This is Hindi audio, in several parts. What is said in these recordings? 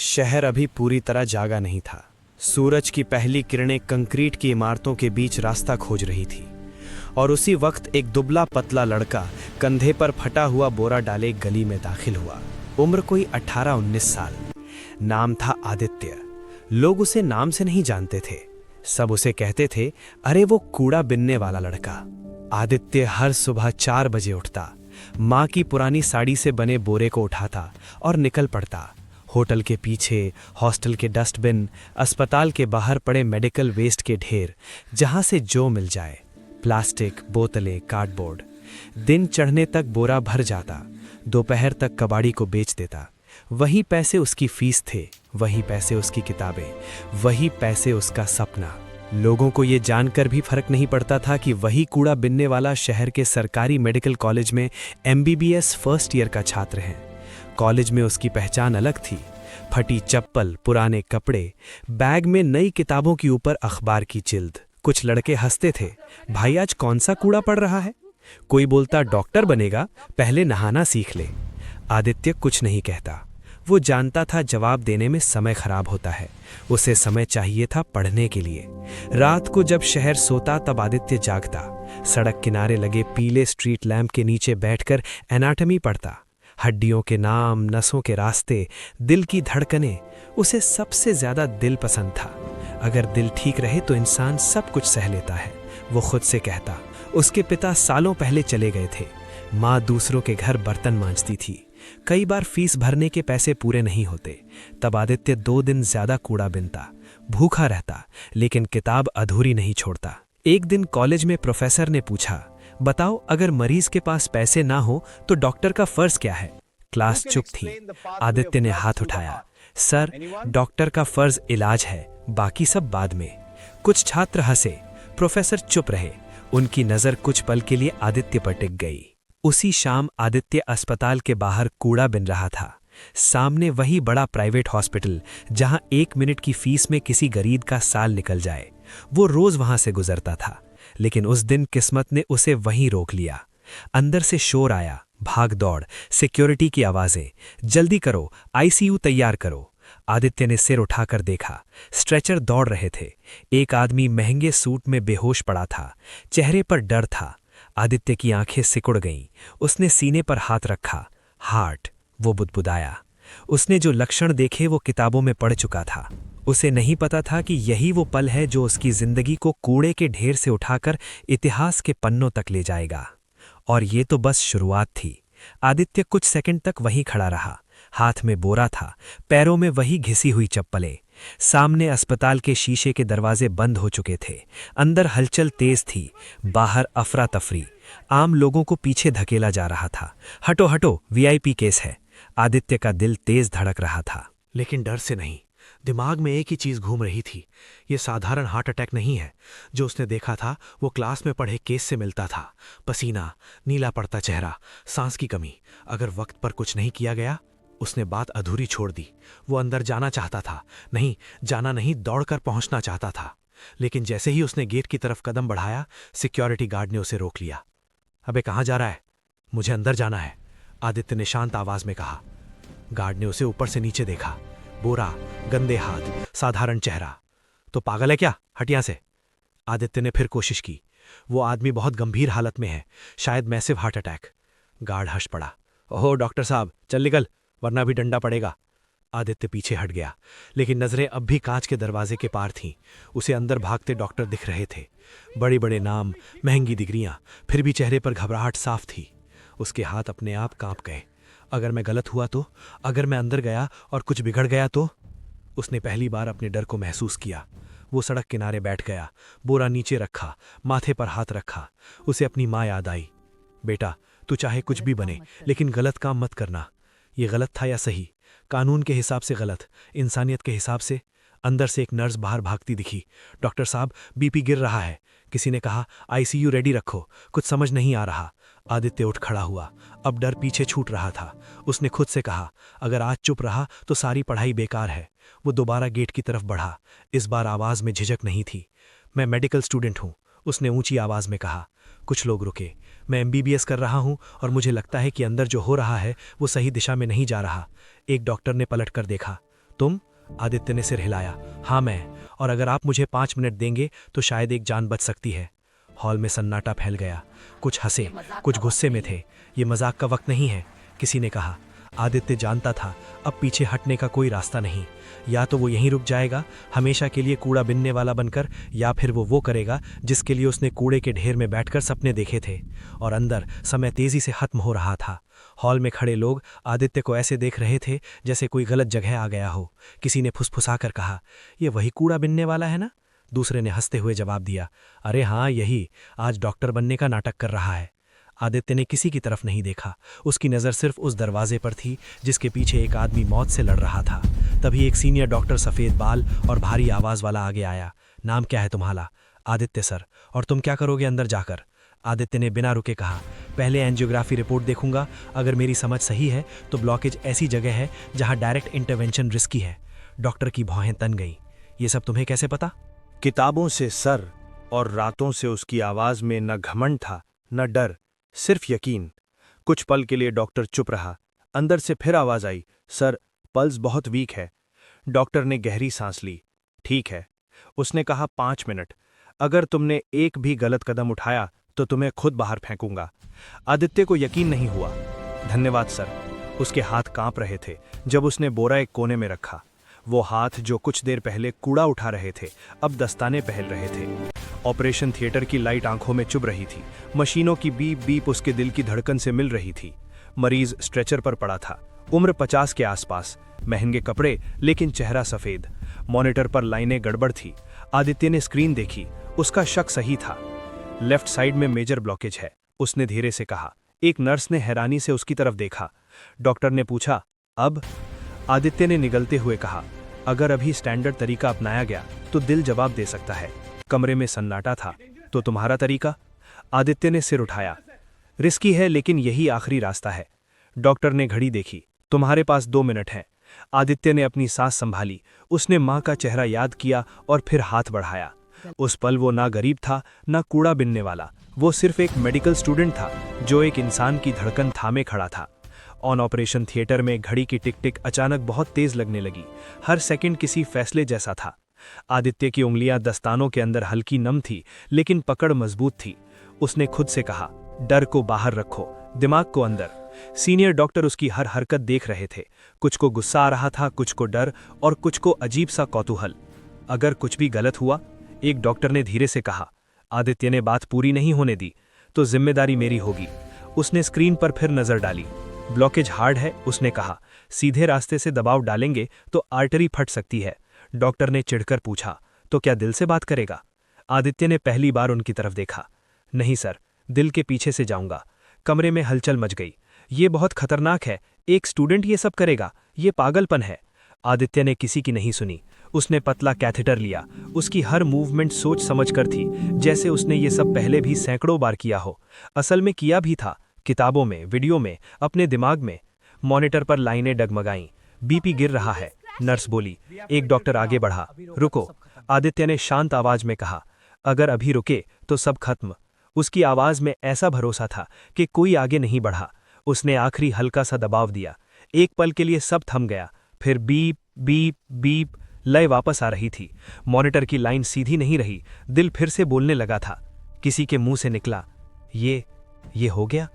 शहर अभी पूरी तरह जागा नहीं था। सूरज की पहली किरणें कंक्रीट की इमारतों के बीच रास्ता खोज रही थी और उसी वक्त एक दुबला पतला लड़का कंधे पर फटा हुआ बोरा डाले एक गली में दाखिल हुआ। उम्र कोई 18-19 साल। नाम था आदित्य। लोग उसे नाम से नहीं जानते थे, सब उसे कहते थे, अरे वो कूड़ा बिनने वाला लड़का। आदित्य हर सुबह 4 बजे उठता, माँ की पुरानी साड़ी से बने बोरे को उठाता और निकल पड़ता। होटल के पीछे, हॉस्टल के डस्टबिन, अस्पताल के बाहर पड़े मेडिकल वेस्ट के ढेर, जहां से जो मिल जाए, प्लास्टिक, बोतलें, कार्डबोर्ड। दिन चढ़ने तक बोरा भर जाता, दोपहर तक कबाड़ी को बेच देता। वही पैसे उसकी फीस थे, वही पैसे उसकी किताबें, वही पैसे उसका सपना। लोगों को ये जानकर भी फर्क नहीं पड़ता था कि वही कूड़ा बिनने वाला शहर के सरकारी मेडिकल कॉलेज में MBBS फर्स्ट ईयर का छात्र है। कॉलेज में उसकी पहचान अलग थी। फटी चप्पल, पुराने कपड़े, बैग में नई किताबों के ऊपर अखबार की जिल्द। कुछ लड़के हंसते थे, भाई आज कौन सा कूड़ा पड़ रहा है। कोई बोलता डॉक्टर बनेगा, पहले नहाना सीख ले। आदित्य कुछ नहीं कहता। वो जानता था जवाब देने में समय खराब होता है। उसे समय चाहिए था पढ़ने के लिए। रात को जब शहर सोता तब आदित्य जागता, सड़क किनारे लगे पीले स्ट्रीट लैंप के नीचे बैठकर एनाटॉमी पढ़ता। हड्डियों के नाम, नसों के रास्ते, दिल की धड़कनें। उसे सबसे ज्यादा दिल पसंद था। अगर दिल ठीक रहे तो इंसान सब कुछ सह लेता है, वो खुद से कहता। उसके पिता सालों पहले चले गए थे। माँ दूसरों के घर बर्तन मांजती थी। कई बार फीस भरने के पैसे पूरे नहीं होते, तब आदित्य 2 दिन ज्यादा कूड़ा बिनता। भूखा रहता, लेकिन किताब अधूरी नहीं छोड़ता। एक दिन कॉलेज में प्रोफेसर ने पूछा, बताओ अगर मरीज के पास पैसे ना हो तो डॉक्टर का फर्ज क्या है। क्लास चुप थी। आदित्य ने हाथ उठाया, सर डॉक्टर का फर्ज इलाज है, बाकी सब बाद में। कुछ छात्र हंसे, प्रोफेसर चुप रहे। उनकी नजर कुछ पल के लिए आदित्य पर टिक गई। उसी शाम आदित्य अस्पताल के बाहर कूड़ा बिन रहा था। सामने वही बड़ा प्राइवेट हॉस्पिटल जहां 1 मिनट की फीस में किसी गरीब का साल निकल जाए। वो रोज वहां से गुजरता था, लेकिन उस दिन किस्मत ने उसे वहीं रोक लिया। अंदर से शोर आया, भाग दौड़, सिक्योरिटी की आवाजें, जल्दी करो, ICU तैयार करो। आदित्य ने सिर उठाकर देखा, स्ट्रेचर दौड़ रहे थे। एक आदमी महंगे सूट में बेहोश पड़ा था, चेहरे पर डर था। आदित्य की आंखें सिकुड़ गईं। उसने सीने पर हाथ रखा, हार्ट। वो बुदबुदाया। उसने जो लक्षण देखे वो किताबों में पढ़ चुका था। उसे नहीं पता था कि यही वो पल है जो उसकी जिंदगी को कूड़े के ढेर से उठाकर इतिहास के पन्नों तक ले जाएगा। और ये तो बस शुरुआत थी। आदित्य कुछ सेकंड तक वहीं खड़ा रहा। हाथ में बोरा था, पैरों में वही घिसी हुई चप्पलें। सामने अस्पताल के शीशे के दरवाजे बंद हो चुके थे। अंदर हलचल तेज थी, बाहर अफरा तफरी। आम लोगों को पीछे धकेला जा रहा था। हटो हटो, VIP केस है। आदित्य का दिल तेज धड़क रहा था, लेकिन डर से नहीं। दिमाग में एक ही चीज घूम रही थी, ये साधारण हार्ट अटैक नहीं है। जो उसने देखा था वो क्लास में पढ़े केस से मिलता था। पसीना, नीला पड़ता चेहरा, सांस की कमी। अगर वक्त पर कुछ नहीं किया गया, उसने बात अधूरी छोड़ दी। वो अंदर जाना चाहता था, नहीं जाना नहीं, दौड़कर पहुंचना चाहता था। लेकिन जैसे ही उसने गेट की तरफ कदम बढ़ाया, सिक्योरिटी गार्ड ने उसे रोक लिया। अबे कहाँ जा रहा है? मुझे अंदर जाना है, आदित्य ने शांत आवाज में कहा। गार्ड ने उसे ऊपर से नीचे देखा। बोरा, गंदे हाथ, साधारण चेहरा। तो पागल है क्या? हट यहां से। आदित्य ने फिर कोशिश की। वो आदमी बहुत गंभीर हालत में है, शायद मैसिव हार्ट अटैक। गार्ड हंस पड़ा। ओहो डॉक्टर साहब, चल निकल, वरना भी डंडा पड़ेगा। आदित्य पीछे हट गया, लेकिन नजरें अब भी कांच के दरवाजे के पार थीं। उसे अंदर भागते डॉक्टर दिख रहे थे, बड़े बड़े नाम, महंगी डिग्रियां, फिर भी चेहरे पर घबराहट साफ थी। उसके हाथ अपने आप कांप गए। अगर मैं गलत हुआ तो? अगर मैं अंदर गया और कुछ बिगड़ गया तो? उसने पहली बार अपने डर को महसूस किया। वो सड़क किनारे बैठ गया, बोरा नीचे रखा, माथे पर हाथ रखा। उसे अपनी माँ याद आई। बेटा, तू चाहे कुछ भी बने, लेकिन गलत काम मत करना। ये गलत था या सही? कानून के हिसाब से गलत, इंसानियत के हिसाब से? अंदर से एक नर्स बाहर भागती दिखी। डॉक्टर साहब, BP गिर रहा है। किसी ने कहा ICU रेडी रखो, कुछ समझ नहीं आ रहा। आदित्य उठ खड़ा हुआ। अब डर पीछे छूट रहा था। उसने खुद से कहा, अगर आज चुप रहा तो सारी पढ़ाई बेकार है। वो दोबारा गेट की तरफ बढ़ा। इस बार आवाज में झिझक नहीं थी। मैं मेडिकल स्टूडेंट हूँ, उसने ऊंची आवाज में कहा। कुछ लोग रुके। मैं MBBS कर रहा हूँ और मुझे लगता है कि अंदर जो हो रहा है वो सही दिशा में नहीं जा रहा। एक डॉक्टर ने पलट कर देखा। तुम? आदित्य ने सिर हिलाया। हाँ मैं, और अगर आप मुझे 5 मिनट देंगे तो शायद एक जान बच सकती है। हॉल में सन्नाटा फैल गया। कुछ हंसे, कुछ गुस्से में थे। ये मजाक का वक्त नहीं है, किसी ने कहा। आदित्य जानता था अब पीछे हटने का कोई रास्ता नहीं। या तो वो यहीं रुक जाएगा हमेशा के लिए कूड़ा बिनने वाला बनकर, या फिर वो करेगा जिसके लिए उसने कूड़े के ढेर में बैठकर सपने देखे थे। और अंदर समय तेजी से खत्म हो रहा था। हॉल में खड़े लोग आदित्य को ऐसे देख रहे थे जैसे कोई गलत जगह आ गया हो। किसी ने फुसफुसाकर कहा, ये वही कूड़ा बिनने वाला है ना? दूसरे ने हंसते हुए जवाब दिया, अरे हाँ यही, आज डॉक्टर बनने का नाटक कर रहा है। आदित्य ने किसी की तरफ नहीं देखा। उसकी नज़र सिर्फ उस दरवाजे पर थी जिसके पीछे एक आदमी मौत से लड़ रहा था। तभी एक सीनियर डॉक्टर सफ़ेद बाल और भारी आवाज़ वाला आगे आया। नाम क्या है तुम्हारा? आदित्य सर। और तुम क्या करोगे अंदर जाकर? आदित्य ने बिना रुके कहा, पहले एंजियोग्राफी रिपोर्ट देखूंगा। अगर मेरी समझ सही है तो ब्लॉकेज ऐसी जगह है जहां डायरेक्ट इंटरवेंशन रिस्की है। डॉक्टर की भौहें तन गईं। ये सब तुम्हें कैसे पता? किताबों से सर, और रातों से उसकी आवाज में न घमंड था न डर, सिर्फ यकीन। कुछ पल के लिए डॉक्टर चुप रहा। अंदर से फिर आवाज आई, सर पल्स बहुत वीक है। डॉक्टर ने गहरी सांस ली। ठीक है, उसने कहा, 5 मिनट। अगर तुमने एक भी गलत कदम उठाया तो तुम्हें खुद बाहर फेंकूंगा। आदित्य को यकीन नहीं हुआ। धन्यवाद सर। उसके हाथ कांप रहे थे जब उसने बोरा एक कोने में रखा। वो हाथ जो कुछ देर पहले कूड़ा उठा रहे थे अब दस्ताने पहन रहे थे। ऑपरेशन थिएटर की लाइट आंखों में चुभ रही थी। मशीनों की बीप बीप उसके दिल की धड़कन से मिल रही थी। मरीज स्ट्रेचर पर पड़ा था। उम्र 50 के आसपास, महंगे कपड़े लेकिन चेहरा सफेद। मॉनिटर पर लाइनें गड़बड़ थी। आदित्य ने स्क्रीन देखी। उसका शक सही था। लेफ्ट साइड में मेजर ब्लॉकेज है, उसने धीरे से कहा। एक नर्स ने हैरानी से उसकी तरफ देखा। डॉक्टर ने पूछा, अब? आदित्य ने निगलते हुए कहा, अगर अभी स्टैंडर्ड तरीका अपनाया गया तो दिल जवाब दे सकता है। कमरे में सन्नाटा था। तो तुम्हारा तरीका? आदित्य ने सिर उठाया। रिस्की है लेकिन यही आखिरी रास्ता है। डॉक्टर ने घड़ी देखी। तुम्हारे पास 2 मिनट हैं। आदित्य ने अपनी सांस संभाली। उसने मां का चेहरा याद किया और फिर हाथ बढ़ाया। उस पल वो ना गरीब था ना कूड़ा बिनने वाला। वो सिर्फ एक मेडिकल स्टूडेंट था जो एक इंसान की धड़कन थामे खड़ा था। ऑन ऑपरेशन थिएटर में घड़ी की टिक टिक अचानक बहुत तेज लगने लगी। हर सेकंड किसी फैसले जैसा था। आदित्य की उंगलियां दस्तानों के अंदर हल्की नम थी लेकिन पकड़ मजबूत थी। उसने खुद से कहा, डर को बाहर रखो, दिमाग को अंदर। सीनियर डॉक्टर उसकी हर हरकत देख रहे थे। कुछ को गुस्सा आ रहा था, कुछ को डर और कुछ को अजीब सा कौतूहल। अगर कुछ भी गलत हुआ, एक डॉक्टर ने धीरे से कहा। आदित्य ने बात पूरी नहीं होने दी। तो जिम्मेदारी मेरी होगी। उसने स्क्रीन पर फिर नजर डाली। ब्लॉकेज हार्ड है, उसने कहा। सीधे रास्ते से दबाव डालेंगे तो आर्टरी फट सकती है। डॉक्टर ने चिढ़कर पूछा, तो क्या दिल से बात करेगा? आदित्य ने पहली बार उनकी तरफ देखा। नहीं सर, दिल के पीछे से जाऊंगा। कमरे में हलचल मच गई। ये बहुत खतरनाक है। एक स्टूडेंट ये सब करेगा, ये पागलपन है। आदित्य ने किसी की नहीं सुनी। उसने पतला कैथेटर लिया। उसकी हर मूवमेंट सोच समझकर थी, जैसे उसने ये सब पहले भी सैकड़ों बार किया हो। असल में किया भी था, किताबों में, वीडियो में, अपने दिमाग में। मॉनिटर पर लाइनें डगमगाईं। बीपी गिर रहा है, नर्स बोली। एक डॉक्टर आगे बढ़ा। रुको, आदित्य ने शांत आवाज में कहा। अगर अभी रुके तो सब खत्म। उसकी आवाज में ऐसा भरोसा था कि कोई आगे नहीं बढ़ा। उसने आखिरी हल्का सा दबाव दिया। एक पल के लिए सब थम गया। फिर बीप बीप बीप लय वापस आ रही थी। मॉनिटर की लाइन सीधी नहीं रही। दिल फिर से बोलने लगा था। किसी के मुंह से निकला, ये हो गया।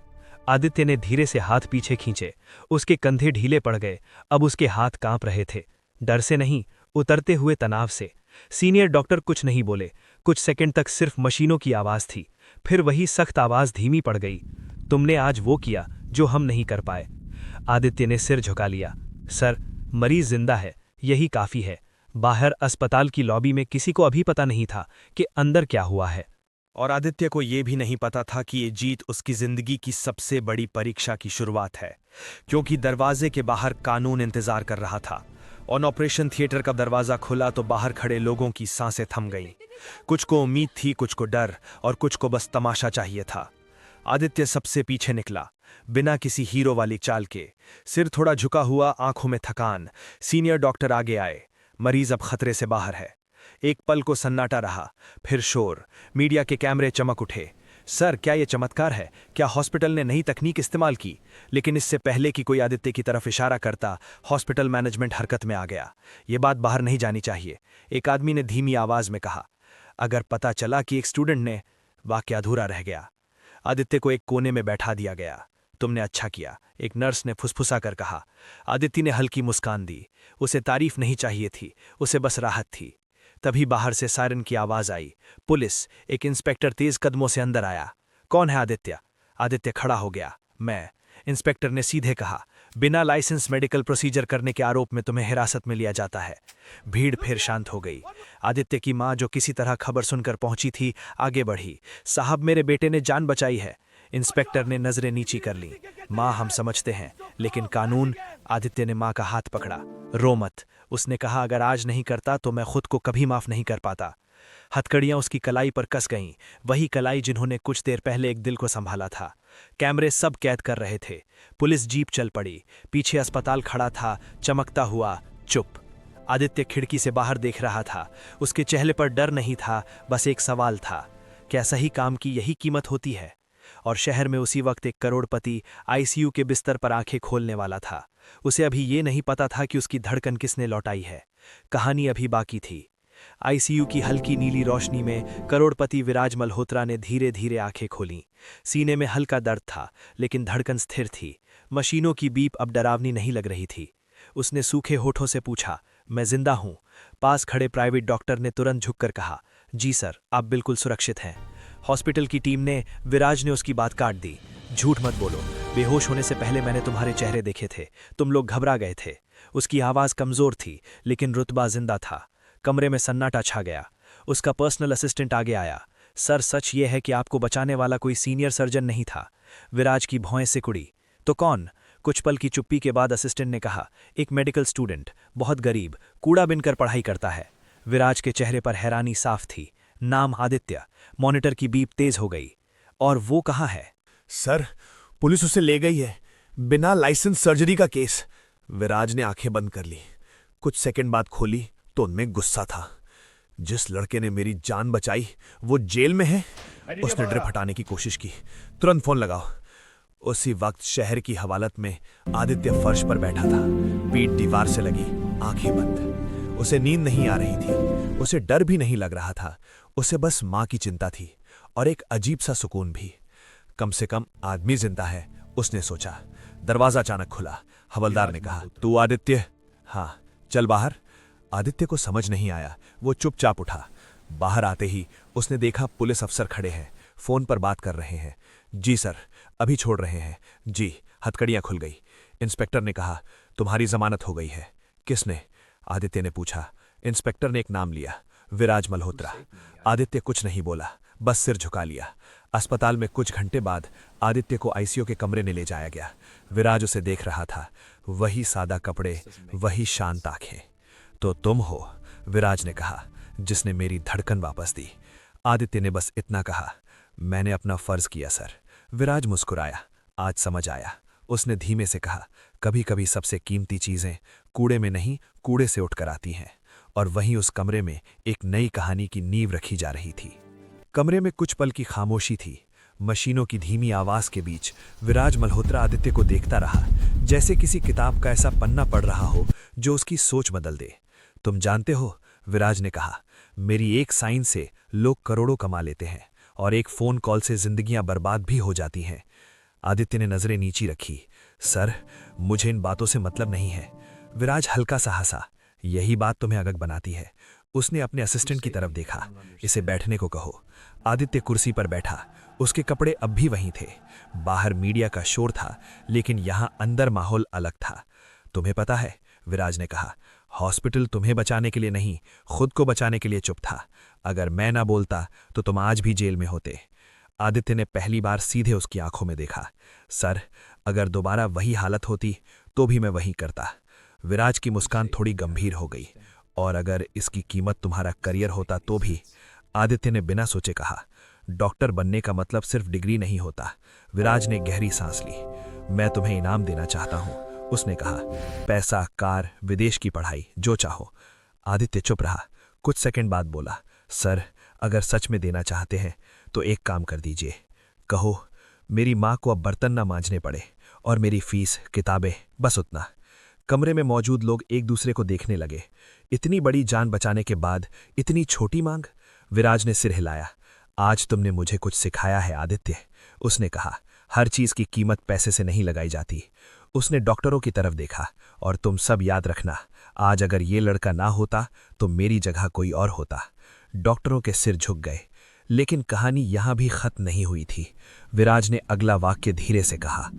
आदित्य ने धीरे से हाथ पीछे खींचे। उसके कंधे ढीले पड़ गए। अब उसके हाथ कांप रहे थे, डर से नहीं, उतरते हुए तनाव से। सीनियर डॉक्टर कुछ नहीं बोले। कुछ सेकंड तक सिर्फ मशीनों की आवाज थी। फिर वही सख्त आवाज धीमी पड़ गई। तुमने आज वो किया जो हम नहीं कर पाए। आदित्य ने सिर झुका लिया। सर, मरीज जिंदा है, यही काफी है। बाहर अस्पताल की लॉबी में किसी को अभी पता नहीं था कि अंदर क्या हुआ है। और आदित्य को यह भी नहीं पता था कि ये जीत उसकी जिंदगी की सबसे बड़ी परीक्षा की शुरुआत है, क्योंकि दरवाजे के बाहर कानून इंतजार कर रहा था। ऑन ऑपरेशन थिएटर का दरवाजा खुला तो बाहर खड़े लोगों की सांसें थम गईं। कुछ को उम्मीद थी, कुछ को डर और कुछ को बस तमाशा चाहिए था। आदित्य सबसे पीछे निकला, बिना किसी हीरो वाली चाल के। सिर थोड़ा झुका हुआ, आंखों में थकान। सीनियर डॉक्टर आगे आए। मरीज अब खतरे से बाहर है। एक पल को सन्नाटा रहा, फिर शोर। मीडिया के कैमरे चमक उठे। सर, क्या ये चमत्कार है? क्या हॉस्पिटल ने नई तकनीक इस्तेमाल की? लेकिन इससे पहले कि कोई आदित्य की तरफ इशारा करता, हॉस्पिटल मैनेजमेंट हरकत में आ गया। ये बात बाहर नहीं जानी चाहिए, एक आदमी ने धीमी आवाज में कहा। अगर पता चला कि एक स्टूडेंट ने, वाक्य अधूरा रह गया। आदित्य को एक कोने में बैठा दिया गया। तुमने अच्छा किया, एक नर्स ने फुसफुसा कर कहा। आदित्य ने हल्की मुस्कान दी। उसे तारीफ नहीं चाहिए थी, उसे बस राहत थी। तभी बाहर से सायरन की आवाज आई। पुलिस। एक इंस्पेक्टर तेज कदमों से अंदर आया। कौन है आदित्य? आदित्य खड़ा हो गया। मैं। इंस्पेक्टर ने सीधे कहा, बिना लाइसेंस मेडिकल प्रोसीजर करने के आरोप में तुम्हें हिरासत में लिया जाता है। भीड़ फिर शांत हो गई। आदित्य की मां, जो किसी तरह खबर सुनकर पहुंची थी, आगे बढ़ी। साहब, मेरे बेटे ने जान बचाई है। इंस्पेक्टर ने नजरें नीची कर ली। मां, हम समझते हैं, लेकिन कानून। आदित्य ने मां का हाथ पकड़ा। रो मत, उसने कहा, अगर आज नहीं करता तो मैं खुद को कभी माफ नहीं कर पाता। हथकड़ियां उसकी कलाई पर कस गईं, वही कलाई जिन्होंने कुछ देर पहले एक दिल को संभाला था। कैमरे सब कैद कर रहे थे। पुलिस जीप चल पड़ी। पीछे अस्पताल खड़ा था, चमकता हुआ, चुप। आदित्य खिड़की से बाहर देख रहा था। उसके चेहरे पर डर नहीं था, बस एक सवाल था, क्या सही काम की यही कीमत होती है? और शहर में उसी वक्त एक करोड़पति आईसीयू के बिस्तर पर आंखें खोलने वाला था। उसे अभी ये नहीं पता था कि उसकी धड़कन किसने लौटाई है। कहानी अभी बाकी थी। आईसीयू की हल्की नीली रोशनी में करोड़पति विराज मल्होत्रा ने धीरे धीरे आंखें खोलीं। सीने में हल्का दर्द था, लेकिन धड़कन स्थिर थी। मशीनों की बीप अब डरावनी नहीं लग रही थी। उसने सूखे होठों से पूछा, मैं जिंदा हूं? पास खड़े प्राइवेट डॉक्टर ने तुरंत झुककर कहा, जी सर, आप बिल्कुल सुरक्षित हैं। हॉस्पिटल की टीम ने। विराज ने उसकी बात काट दी। झूठ मत बोलो, बेहोश होने से पहले मैंने तुम्हारे चेहरे देखे थे। तुम लोग घबरा गए थे। उसकी आवाज कमजोर थी, लेकिन रुतबा जिंदा था। कमरे में सन्नाटा छा गया। उसका पर्सनल असिस्टेंट आगे आया। सर, सच ये है कि आपको बचाने वाला कोई सीनियर सर्जन नहीं था। विराज की भौएं सिकुड़ी। तो कौन? कुछ पल की चुप्पी के बाद असिस्टेंट ने कहा, एक मेडिकल स्टूडेंट, बहुत गरीब, कूड़ा बिनकर पढ़ाई करता है। विराज के चेहरे पर हैरानी साफ थी। नाम आदित्य। मॉनिटर की बीप तेज हो गई। और वो कहाँ है? सर, पुलिस उसे ले गई है, बिना लाइसेंस सर्जरी का केस। विराज ने आंखें बंद कर ली। कुछ सेकंड बाद खोली तो उनमें गुस्सा था। जिस लड़के ने मेरी जान बचाई वो जेल में है। उसने ड्रिप हटाने की कोशिश की। तुरंत फोन लगाओ। उसी वक्त शहर की हवालत में आदित्य फर्श पर बैठा था, पीठ दीवार से लगी, आंखें बंद। उसे नींद नहीं आ रही थी, उसे डर भी नहीं लग रहा था। उसे बस मां की चिंता थी और एक अजीब सा सुकून भी। कम से कम आदमी जिंदा है, उसने सोचा। दरवाजा अचानक खुला। हवलदार ने कहा, तू आदित्य? हाँ, चल बाहर। आदित्य को समझ नहीं आया। वो चुपचाप उठा। बाहर आते ही उसने देखा पुलिस अफसर खड़े हैं, फोन पर बात कर रहे हैं। जी सर, अभी छोड़ रहे हैं। जी। हथकड़ियां खुल गई। इंस्पेक्टर ने कहा, तुम्हारी जमानत हो गई है। किसने? आदित्य ने पूछा। इंस्पेक्टर ने एक नाम लिया, विराज मल्होत्रा। आदित्य कुछ नहीं बोला, बस सिर झुका लिया। अस्पताल में कुछ घंटे बाद आदित्य को आईसीयू के कमरे में ले जाया गया। विराज उसे देख रहा था, वही सादा कपड़े, वही शांत आंखें। तो तुम हो, विराज ने कहा, जिसने मेरी धड़कन वापस दी। आदित्य ने बस इतना कहा, मैंने अपना फर्ज किया सर। विराज मुस्कुराया। आज समझ आया। उसने धीमे से कहा, कभी कभी सबसे कीमती चीजें कूड़े में नहीं, कूड़े से उठकर आती हैं। और वहीं उस कमरे में एक नई कहानी की नींव रखी जा रही थी। कमरे में कुछ पल की खामोशी थी। मशीनों की धीमी आवाज के बीच विराज मल्होत्रा आदित्य को देखता रहा, जैसे किसी किताब का ऐसा पन्ना पढ़ रहा हो जो उसकी सोच बदल दे। तुम जानते हो, विराज ने कहा, मेरी एक साइन से लोग करोड़ों कमा लेते हैं और एक फोन कॉल से जिंदगियां बर्बाद भी हो जाती हैं। आदित्य ने नजरें नीची रखी। सर, मुझे इन बातों से मतलब नहीं है। विराज हल्का सा हंसा। यही बात तुम्हें अगग बनाती है। उसने अपने असिस्टेंट की तरफ देखा। इसे बैठने को कहो। आदित्य कुर्सी पर बैठा। उसके कपड़े अब भी वहीं थे। बाहर मीडिया का शोर था, लेकिन यहां अंदर माहौल अलग था। तुम्हें पता है, विराज ने कहा, हॉस्पिटल तुम्हें बचाने के लिए नहीं, खुद को बचाने के लिए चुप था। अगर मैं ना बोलता तो तुम आज भी जेल में होते। आदित्य ने पहली बार सीधे उसकी आंखों में देखा। सर, अगर दोबारा वही हालत होती तो भी मैं वही करता। विराज की मुस्कान थोड़ी गंभीर हो गई। और अगर इसकी कीमत तुम्हारा करियर होता तो भी? आदित्य ने बिना सोचे कहा। डॉक्टर बनने का मतलब सिर्फ डिग्री नहीं होता। विराज ने गहरी सांस ली। मैं तुम्हें इनाम देना चाहता हूं, उसने कहा। पैसा, कार, विदेश की पढ़ाई, जो चाहो। आदित्य चुप रहा। कुछ सेकंड बाद बोला, सर, अगर सच में देना चाहते हैं तो एक काम कर दीजिए, कहो मेरी माँ को अब बर्तन ना मांजने पड़े और मेरी फीस, किताबें, बस उतना। कमरे में मौजूद लोग एक दूसरे को देखने लगे। इतनी बड़ी जान बचाने के बाद इतनी छोटी मांग? विराज ने सिर हिलाया। आज तुमने मुझे कुछ सिखाया है आदित्य, उसने कहा। हर चीज की कीमत पैसे से नहीं लगाई जाती। उसने डॉक्टरों की तरफ देखा। और तुम सब याद रखना, आज अगर ये लड़का ना होता तो मेरी जगह कोई और होता। डॉक्टरों के सिर झुक गए। लेकिन कहानी यहां भी खत्म नहीं हुई थी। विराज ने अगला वाक्य धीरे से कहा,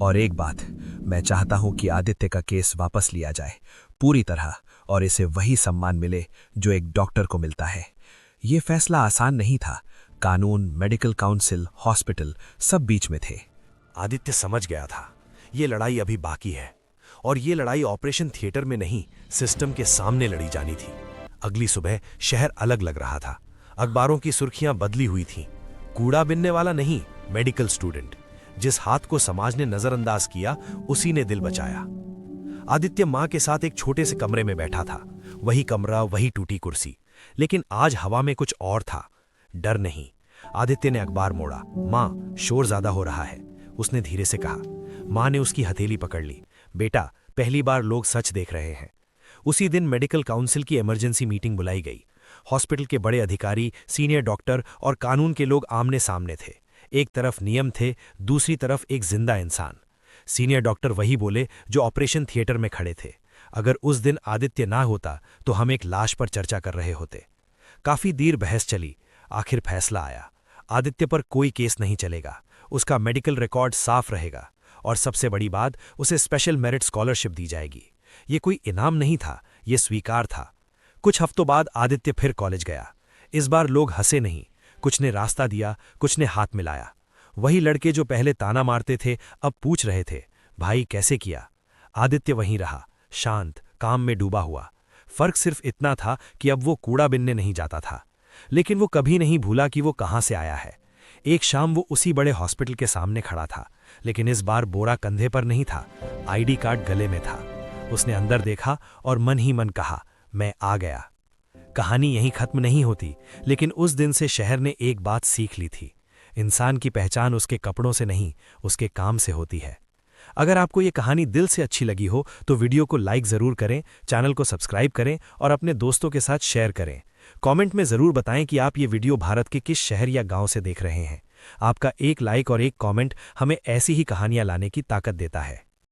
और एक बात, मैं चाहता हूं कि आदित्य का केस वापस लिया जाए पूरी तरह, और इसे वही सम्मान मिले जो एक डॉक्टर को मिलता है। ये फैसला आसान नहीं था। कानून, मेडिकल काउंसिल, हॉस्पिटल सब बीच में थे। आदित्य समझ गया था ये लड़ाई अभी बाकी है, और ये लड़ाई ऑपरेशन थिएटर में नहीं, सिस्टम के सामने लड़ी जानी थी। अगली सुबह शहर अलग लग रहा था। अखबारों की सुर्खियां बदली हुई थीं। कूड़ा बिनने वाला नहीं, मेडिकल स्टूडेंट। जिस हाथ को समाज ने नजरअंदाज किया, उसी ने दिल बचाया। आदित्य मां के साथ एक छोटे से कमरे में बैठा था। वही कमरा, वही टूटी कुर्सी, लेकिन आज हवा में कुछ और था। डर नहीं। आदित्य ने अखबार मोड़ा। मां, शोर ज्यादा हो रहा है, उसने धीरे से कहा। मां ने उसकी हथेली पकड़ ली। बेटा, पहली बार लोग सच देख रहे हैं। उसी दिन मेडिकल काउंसिल की इमरजेंसी मीटिंग बुलाई गई। हॉस्पिटल के बड़े अधिकारी, सीनियर डॉक्टर और कानून के लोग आमने सामने थे। एक तरफ नियम थे, दूसरी तरफ एक जिंदा इंसान। सीनियर डॉक्टर वही बोले जो ऑपरेशन थिएटर में खड़े थे। अगर उस दिन आदित्य ना होता तो हम एक लाश पर चर्चा कर रहे होते। काफी देर बहस चली। आखिर फैसला आया। आदित्य पर कोई केस नहीं चलेगा। उसका मेडिकल रिकॉर्ड साफ रहेगा, और सबसे बड़ी बात, उसे स्पेशल मेरिट स्कॉलरशिप दी जाएगी। ये कोई इनाम नहीं था, ये स्वीकार था। कुछ हफ्तों बाद आदित्य फिर कॉलेज गया। इस बार लोग हंसे नहीं। कुछ ने रास्ता दिया, कुछ ने हाथ मिलाया। वही लड़के जो पहले ताना मारते थे अब पूछ रहे थे, भाई कैसे किया? आदित्य वहीं रहा, शांत, काम में डूबा हुआ। फर्क सिर्फ इतना था कि अब वो कूड़ा बिनने नहीं जाता था। लेकिन वो कभी नहीं भूला कि वो कहां से आया है। एक शाम वो उसी बड़े हॉस्पिटल के सामने खड़ा था, लेकिन इस बार बोरा कंधे पर नहीं था, आईडी कार्ड गले में था। उसने अंदर देखा और मन ही मन कहा, मैं आ गया। कहानी यहीं खत्म नहीं होती, लेकिन उस दिन से शहर ने एक बात सीख ली थी। इंसान की पहचान उसके कपड़ों से नहीं, उसके काम से होती है। अगर आपको ये कहानी दिल से अच्छी लगी हो तो वीडियो को लाइक जरूर करें, चैनल को सब्सक्राइब करें और अपने दोस्तों के साथ शेयर करें। कमेंट में जरूर बताएं कि आप ये वीडियो भारत के किस शहर या गांव से देख रहे हैं। आपका एक लाइक और एक कमेंट हमें ऐसी ही कहानियां लाने की ताकत देता है।